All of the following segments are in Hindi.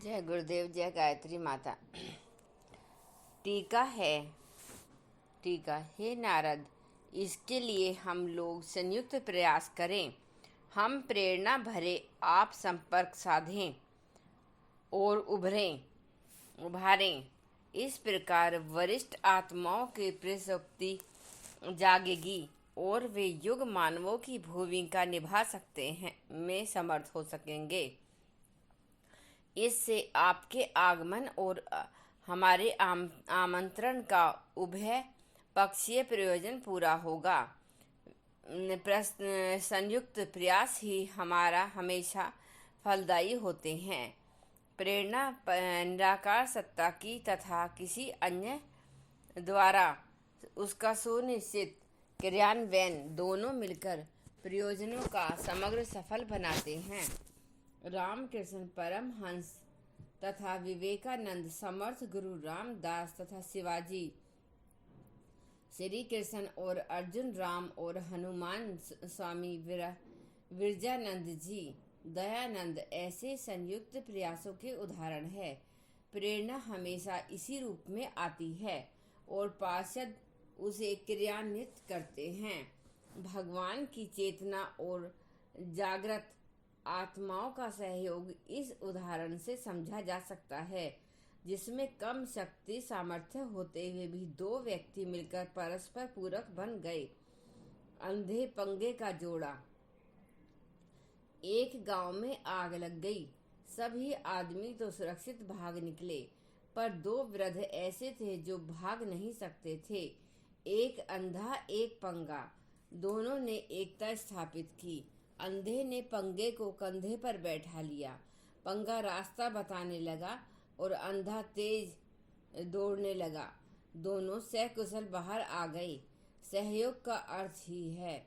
जय गुरुदेव, जय गायत्री माता। टीका है। टीका, हे नारद, इसके लिए हम लोग संयुक्त प्रयास करें। हम प्रेरणा भरे आप संपर्क साधें और उभारें। इस प्रकार वरिष्ठ आत्माओं की प्रसुप्ति जागेगी और वे युग मानवों की भूमिका निभा सकते हैं में समर्थ हो सकेंगे। इससे आपके आगमन और हमारे आमंत्रण का उभय पक्षीय प्रयोजन पूरा होगा। संयुक्त प्रयास ही हमारा हमेशा फलदायी होते हैं। प्रेरणा निराकार सत्ता की तथा किसी अन्य द्वारा उसका सुनिश्चित क्रियान्वयन दोनों मिलकर प्रयोजनों का समग्र सफल बनाते हैं। रामकृष्ण परमहंस तथा विवेकानंद, समर्थ गुरु रामदास तथा शिवाजी, श्री कृष्ण और अर्जुन राम और हनुमान, स्वामी विरजानंद जी, दयानंद ऐसे संयुक्त प्रयासों के उदाहरण है। प्रेरणा हमेशा इसी रूप में आती है और पार्षद उसे क्रियान्वित करते हैं। भगवान की चेतना और जागृत आत्माओं का सहयोग इस उदाहरण से समझा जा सकता है, जिसमें कम शक्ति सामर्थ्य होते हुए भी दो व्यक्ति मिलकर परस्पर पूरक बन गए। अंधे पंगे का जोड़ा। एक गांव में आग लग गई। सभी आदमी तो सुरक्षित भाग निकले, पर दो वृद्ध ऐसे थे जो भाग नहीं सकते थे। एक अंधा, एक पंगा। दोनों ने एकता स्थापित की। अंधे ने पंगे को कंधे पर बैठा लिया। पंगा रास्ता बताने लगा और अंधा तेज दौड़ने लगा। दोनों सकुशल बाहर आ गए। सहयोग का अर्थ ही है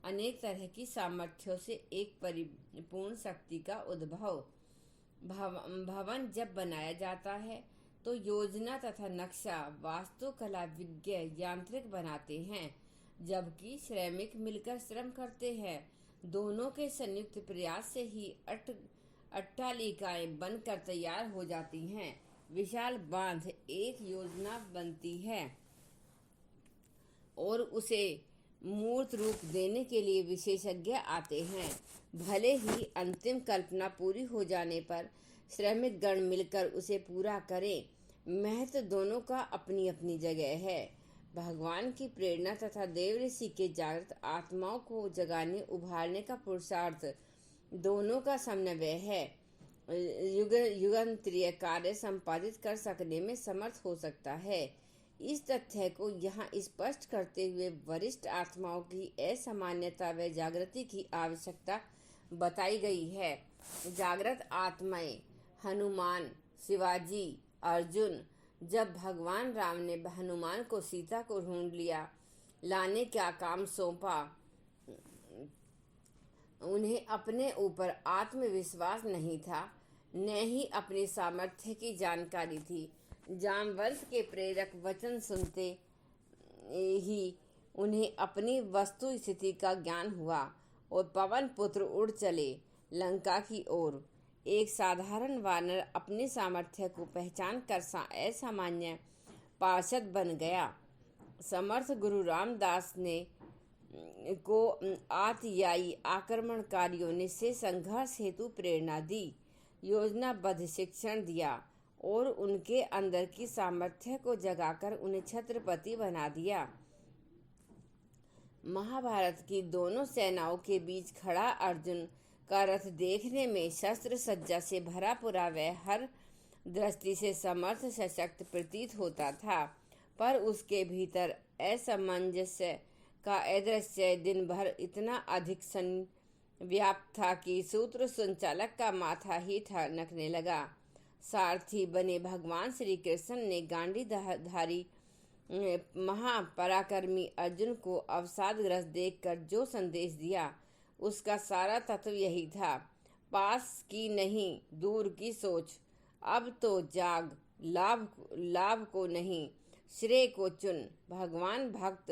अनेक तरह की सामर्थ्यों से एक परिपूर्ण शक्ति का उद्भव। भवन जब बनाया जाता है तो योजना तथा नक्शा वास्तुकला विज्ञ यांत्रिक बनाते हैं, जबकि श्रमिक मिलकर श्रम करते हैं। दोनों के संयुक्त प्रयास से ही अट्टालिकाएं बनकर तैयार हो जाती हैं। विशाल बांध एक योजना बनती है और उसे मूर्त रूप देने के लिए विशेषज्ञ आते हैं। भले ही अंतिम कल्पना पूरी हो जाने पर श्रमिक गण मिलकर उसे पूरा करें, महत्व दोनों का अपनी अपनी जगह है। भगवान की प्रेरणा तथा देव ऋषि के जागृत आत्माओं को जगाने उभारने का पुरुषार्थ दोनों का समन्वय है। युगांतरीय कार्य संपादित कर सकने में समर्थ हो सकता है। इस तथ्य को यहाँ स्पष्ट करते हुए वरिष्ठ आत्माओं की असामान्यता व जागृति की आवश्यकता बताई गई है। जागृत आत्माएं हनुमान, शिवाजी, अर्जुन। जब भगवान राम ने हनुमान को सीता को ढूंढ लाने का काम सौंपा, उन्हें अपने ऊपर आत्मविश्वास नहीं था, न ही अपनी सामर्थ्य की जानकारी थी। जामवंत के प्रेरक वचन सुनते ही उन्हें अपनी वस्तु स्थिति का ज्ञान हुआ और पवन पुत्र उड़ चले लंका की ओर। एक साधारण वानर अपनी सामर्थ्य को पहचान कर असामान्य पार्षद बन गया। समर्थ गुरु रामदास ने को आतियाई आक्रमणकारियों ने से संघर्ष हेतु प्रेरणा दी, योजनाबद्ध शिक्षण दिया और उनके अंदर की सामर्थ्य को जगाकर उन्हें छत्रपति बना दिया। महाभारत की दोनों सेनाओं के बीच खड़ा अर्जुन का रथ देखने में शस्त्र सज्जा से भरा पूरा व हर दृष्टि से समर्थ सशक्त प्रतीत होता था, पर उसके भीतर असमंजस्य का अदृश्य दिन भर इतना अधिक व्याप्त था कि सूत्र संचालक का माथा ही ठनकने लगा। सारथी बने भगवान श्री कृष्ण ने गांडीधारी महापराक्रमी अर्जुन को अवसादग्रस्त देखकर जो संदेश दिया, उसका सारा तत्व यही था। पास की नहीं, दूर की सोच। अब तो जाग, लाभ को नहीं, श्रेय को चुन। भगवान भक्त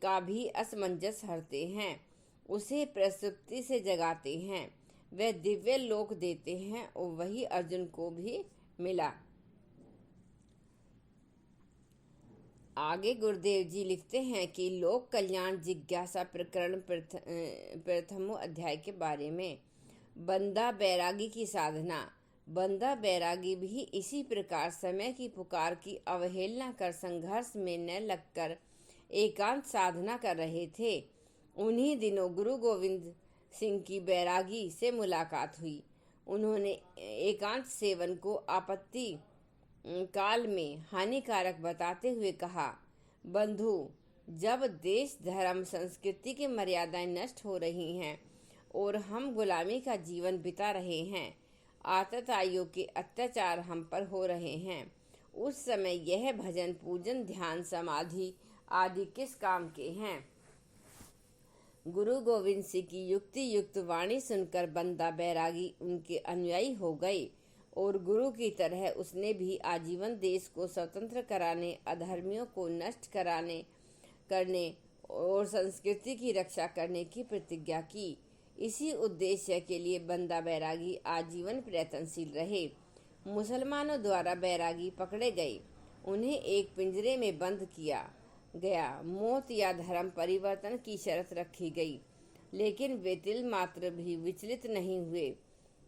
का भी असमंजस हरते हैं, उसे प्रसुप्ति से जगाते हैं। वे दिव्य लोक देते हैं और वही अर्जुन को भी मिला। आगे गुरुदेव जी लिखते हैं कि लोक कल्याण जिज्ञासा प्रकरण प्रथमो अध्याय के बारे में। बंदा बैरागी की साधना। बंदा बैरागी भी इसी प्रकार समय की पुकार की अवहेलना कर संघर्ष में न लगकर एकांत साधना कर रहे थे। उन्हीं दिनों गुरु गोविंद सिंह की बैरागी से मुलाकात हुई। उन्होंने एकांत सेवन को आपत्ति काल में हानिकारक बताते हुए कहा, बंधु, जब देश धर्म संस्कृति की मर्यादाएं नष्ट हो रही हैं और हम गुलामी का जीवन बिता रहे हैं, आतताइयों के अत्याचार हम पर हो रहे हैं, उस समय यह भजन पूजन ध्यान समाधि आदि किस काम के हैं। गुरु गोविंद सिंह की युक्ति युक्त वाणी सुनकर बंदा बैरागी उनके अनुयायी हो गए और गुरु की तरह उसने भी आजीवन देश को स्वतंत्र कराने, अधर्मियों को नष्ट करने और संस्कृति की रक्षा करने की प्रतिज्ञा की। इसी उद्देश्य के लिए बंदा बैरागी आजीवन प्रयत्नशील रहे। मुसलमानों द्वारा बैरागी पकड़े गए। उन्हें एक पिंजरे में बंद किया गया। मौत या धर्म परिवर्तन की शर्त रखी गई, लेकिन वे तिल मात्र भी विचलित नहीं हुए।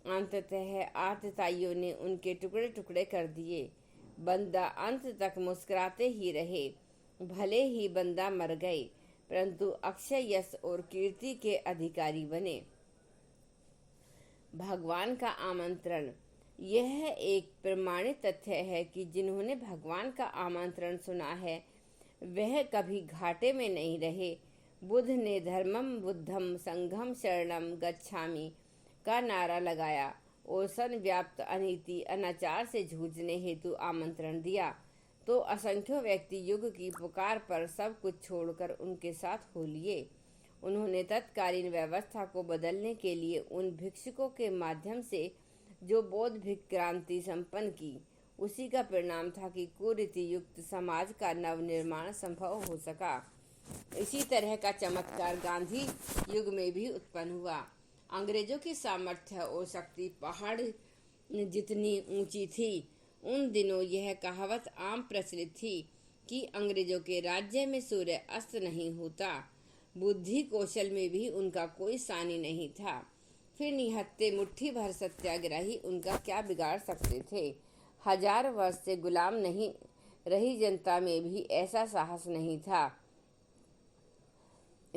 अंततः आतताइयों ने उनके टुकड़े टुकड़े कर दिए। बंदा अंत तक मुस्कुराते ही रहे। भले ही बंदा मर गए, परंतु अक्षय यश और कीर्ति के अधिकारी बने। भगवान का आमंत्रण। यह एक प्रमाणित तथ्य है कि जिन्होंने भगवान का आमंत्रण सुना है वह कभी घाटे में नहीं रहे। बुद्ध ने धर्मम बुद्धम संघम शरणम गच्छामि का नारा लगाया और संव्याप्त अनीति अनाचार से जूझने हेतु आमंत्रण दिया, तो असंख्यों व्यक्ति युग की पुकार पर सब कुछ छोड़कर उनके साथ हो लिए। उन्होंने तत्कालीन व्यवस्था को बदलने के लिए उन भिक्षुकों के माध्यम से जो बौद्ध भिक्ष क्रांति संपन्न की, उसी का परिणाम था कि कुरीति युक्त समाज का नवनिर्माण संभव हो सका। इसी तरह का चमत्कार गांधी युग में भी उत्पन्न हुआ। अंग्रेजों की सामर्थ्य और शक्ति पहाड़ जितनी ऊंची थी, उन दिनों यह कहावत आम प्रचलित थी कि अंग्रेजों के राज्य में सूर्य अस्त नहीं होता। बुद्धि कौशल में भी उनका कोई सानी नहीं था। फिर निहत्थे मुट्ठी भर सत्याग्रही उनका क्या बिगाड़ सकते थे। 1000 वर्ष से गुलाम नहीं रही जनता में भी ऐसा साहस नहीं था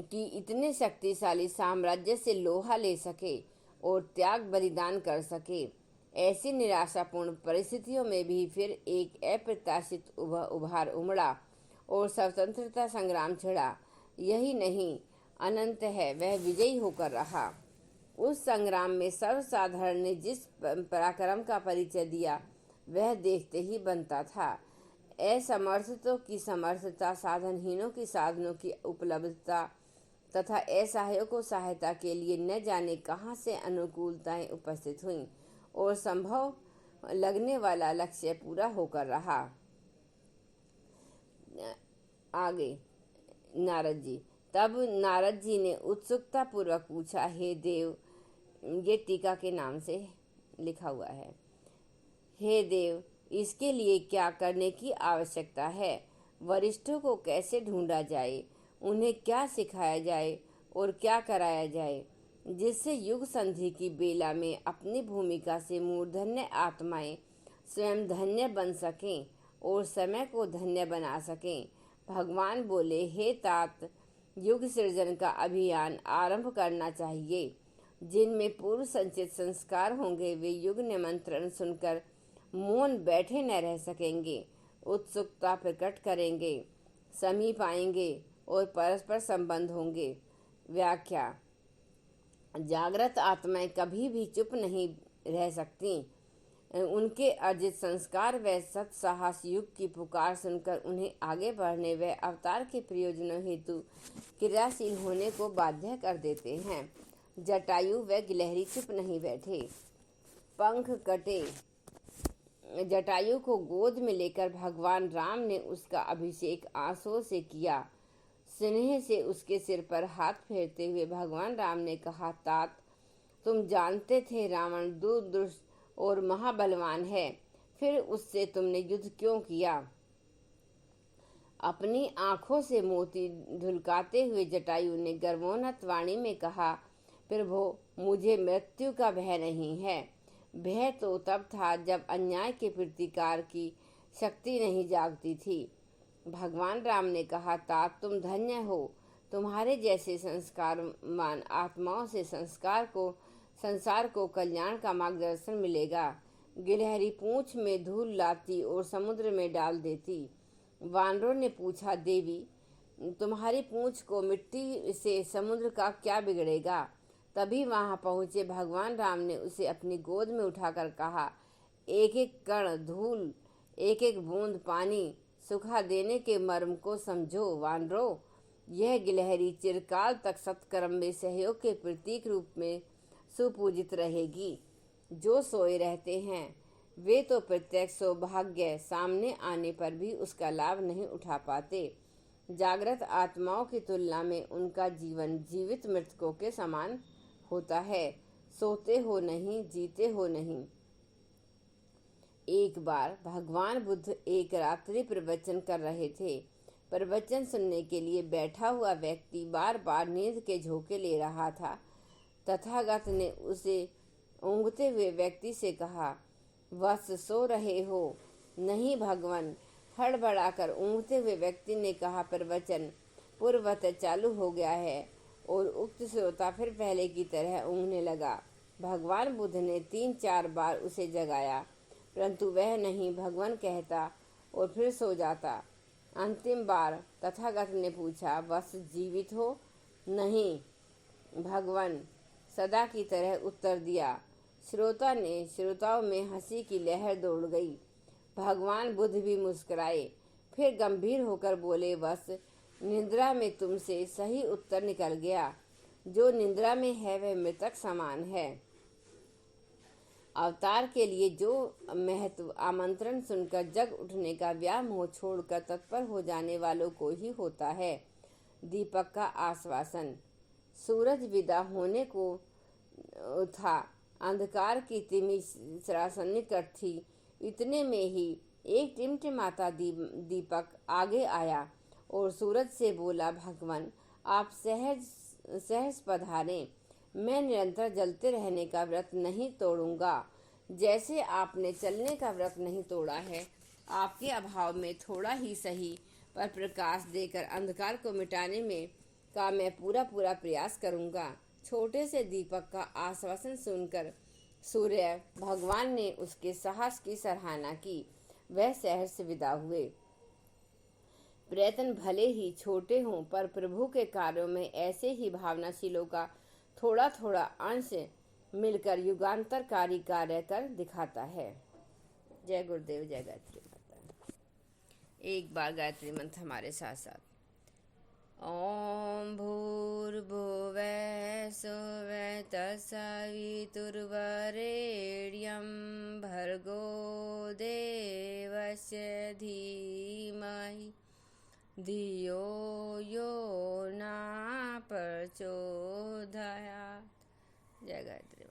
कि इतने शक्तिशाली साम्राज्य से लोहा ले सके और त्याग बलिदान कर सके। ऐसी निराशापूर्ण परिस्थितियों में भी फिर एक अप्रत्याशित उभार उमड़ा और स्वतंत्रता संग्राम छिड़ा। यही नहीं, अनंत है वह विजयी होकर रहा। उस संग्राम में सर्वसाधारण ने जिस पराक्रम का परिचय दिया वह देखते ही बनता था। असमर्थों की समर्थता, साधनहीनों की साधनों की उपलब्धता तथा असहायों सहायता के लिए न जाने कहां से अनुकूलताएं उपस्थित हुईं और संभव लगने वाला लक्ष्य पूरा होकर रहा। आगे नारद जी। तब नारद जी ने उत्सुकता पूर्वक पूछा, हे देव, ये टीका के नाम से लिखा हुआ है, हे देव, इसके लिए क्या करने की आवश्यकता है? वरिष्ठों को कैसे ढूंढा जाए? उन्हें क्या सिखाया जाए और क्या कराया जाए जिससे युग संधि की बेला में अपनी भूमिका से मूर्धन्य आत्माएं स्वयं धन्य बन सकें और समय को धन्य बना सकें? भगवान बोले, हे तात, युग सृजन का अभियान आरंभ करना चाहिए। जिनमें पूर्व संचित संस्कार होंगे वे युग निमंत्रण सुनकर मौन बैठे न रह सकेंगे, उत्सुकता प्रकट करेंगे, समीप आएंगे और परस्पर संबंध होंगे। व्याख्या। जागृत आत्माएं कभी भी चुप नहीं रह सकती। उनके अर्जित संस्कार व सत्साहस युग की पुकार सुनकर उन्हें आगे बढ़ने व अवतार के प्रयोजनों हेतु क्रियाशील होने को बाध्य कर देते हैं। जटायु व गिलहरी चुप नहीं बैठे। पंख कटे जटायु को गोद में लेकर भगवान राम ने उसका अभिषेक आंसुओं से किया। स्नेह से उसके सिर पर हाथ फेरते हुए भगवान राम ने कहा, तात, तुम जानते थे रावण दुष्ट और महाबलवान है, फिर उससे तुमने युद्ध क्यों किया? अपनी आंखों से मोती ढुलकाते हुए जटायु ने गर्वोन्नत वाणी में कहा, प्रभु, मुझे मृत्यु का भय नहीं है। भय तो तब था जब अन्याय के प्रतिकार की शक्ति नहीं जागती थी। भगवान राम ने कहा, तात, तुम धन्य हो। तुम्हारे जैसे संस्कारवान आत्माओं से संसार को कल्याण का मार्गदर्शन मिलेगा। गिलहरी पूंछ में धूल लाती और समुद्र में डाल देती। वानरों ने पूछा, देवी, तुम्हारी पूंछ को मिट्टी से समुद्र का क्या बिगड़ेगा? तभी वहां पहुंचे भगवान राम ने उसे अपनी गोद में उठाकर कहा, एक एक कण धूल, एक एक बूंद पानी सुखा देने के मर्म को समझो वानरों। यह गिलहरी चिरकाल तक सत्कर्म में सहयोग के प्रतीक रूप में सुपूजित रहेगी। जो सोए रहते हैं वे तो प्रत्यक्ष सौभाग्य सामने आने पर भी उसका लाभ नहीं उठा पाते। जागृत आत्माओं की तुलना में उनका जीवन जीवित मृतकों के समान होता है। सोते हो नहीं, जीते हो नहीं। एक बार भगवान बुद्ध एक रात्रि प्रवचन कर रहे थे। प्रवचन सुनने के लिए बैठा हुआ व्यक्ति बार बार नींद के झोंके ले रहा था। तथागत ने उसे ऊँघते हुए व्यक्ति से कहा, वत्स, सो रहे हो? नहीं भगवान, हड़बड़ाकर ऊँघते हुए व्यक्ति ने कहा, प्रवचन पूर्ववत चालू हो गया है। और उक्त श्रोता फिर पहले की तरह ऊँघने लगा। भगवान बुद्ध ने 3-4 बार उसे जगाया, परंतु वह नहीं भगवान कहता और फिर सो जाता। अंतिम बार तथागत ने पूछा, वत्स, जीवित हो? नहीं भगवान, सदा की तरह उत्तर दिया। श्रोताओं में हंसी की लहर दौड़ गई। भगवान बुद्ध भी मुस्कुराए, फिर गंभीर होकर बोले, वत्स, निद्रा में तुमसे सही उत्तर निकल गया। जो निद्रा में है वह मृतक समान है। अवतार के लिए जो महत्व आमंत्रण सुनकर जग उठने का व्यामोह छोड़कर तत्पर हो जाने वालों को ही होता है। दीपक का आश्वासन। सूरज विदा होने को था। अंधकार की तिमिरा सन्निकट थी। इतने में ही एक टिमटिमाता दीपक आगे आया और सूरज से बोला, भगवान, आप सहज पधारें। मैं निरंतर जलते रहने का व्रत नहीं तोड़ूंगा। जैसे आपने चलने का व्रत नहीं तोड़ा है, आपके अभाव में थोड़ा ही सही पर प्रकाश देकर अंधकार को मिटाने में का मैं पूरा प्रयास करूंगा। छोटे से दीपक का आश्वासन सुनकर सूर्य भगवान ने उसके साहस की सराहना की। वह सहर्ष से विदा हुए। प्रयत्न भले ही छोटे हों, पर प्रभु के कार्यों में ऐसे ही भावनाशीलों का थोड़ा थोड़ा अंश मिलकर युगांतरकारी कार्य कर दिखाता है। जय गुरुदेव, जय गायत्री माता। एक बार गायत्री मंत्र हमारे साथ साथ। ओम भूर्भुवः स्वः तत्सवितुर्वरेण्यं भर्गो देवस्य धीमहि धियो यो न प्रचोदयात्। जय गायत्री।